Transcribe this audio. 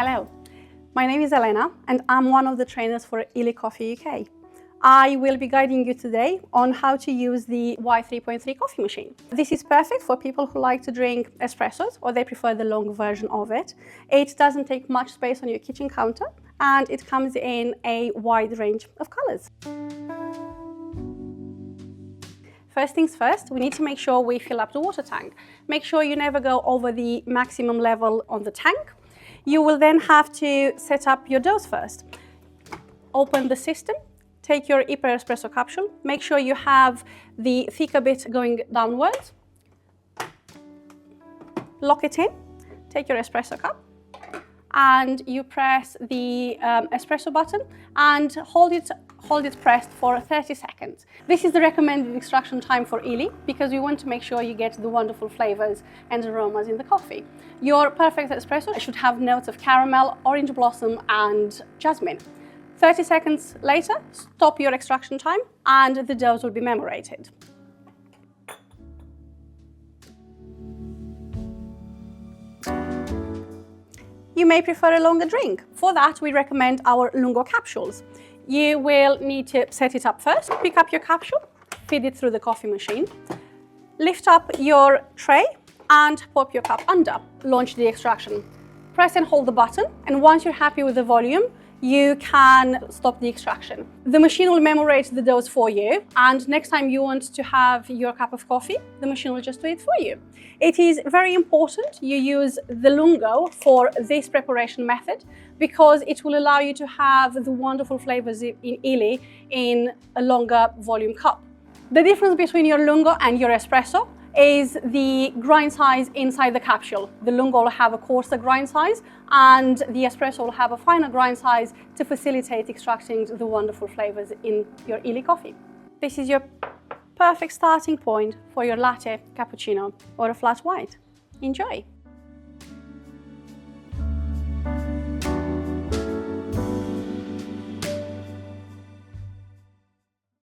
Hello, my name is Elena and I'm one of the trainers for Illy Coffee UK. I will be guiding you today on how to use the Y3.3 Coffee Machine. This is perfect for people who like to drink espressos or they prefer the long version of it. It doesn't take much space on your kitchen counter and it comes in a wide range of colors. First things first, we need to make sure we fill up the water tank. Make sure you never go over the maximum level on the tank. You will then have to set up your dose first. Open the system, take your Iperespresso capsule, make sure you have the thicker bit going downwards. Lock it in, take your espresso cup, and you press the espresso button and hold it pressed for 30 seconds. This is the recommended extraction time for illy because we want to make sure you get the wonderful flavors and aromas in the coffee. Your perfect espresso should have notes of caramel, orange blossom and jasmine. 30 seconds later, stop your extraction time and the dose will be memorated. You may prefer a longer drink. For that, we recommend our Lungo Capsules. You will need to set it up first. Pick up your capsule, feed it through the coffee machine, lift up your tray and pop your cup under. Launch the extraction. Press and hold the button, and once you're happy with the volume, you can stop the extraction. The machine will memorate the dose for you, and next time you want to have your cup of coffee, the machine will just do it for you. It is very important you use the Lungo for this preparation method because it will allow you to have the wonderful flavors in illy in a longer volume cup. The difference between your Lungo and your espresso is the grind size inside the capsule. The Lungo will have a coarser grind size and the espresso will have a finer grind size to facilitate extracting the wonderful flavors in your illy coffee. This is your perfect starting point for your latte, cappuccino or a flat white. Enjoy!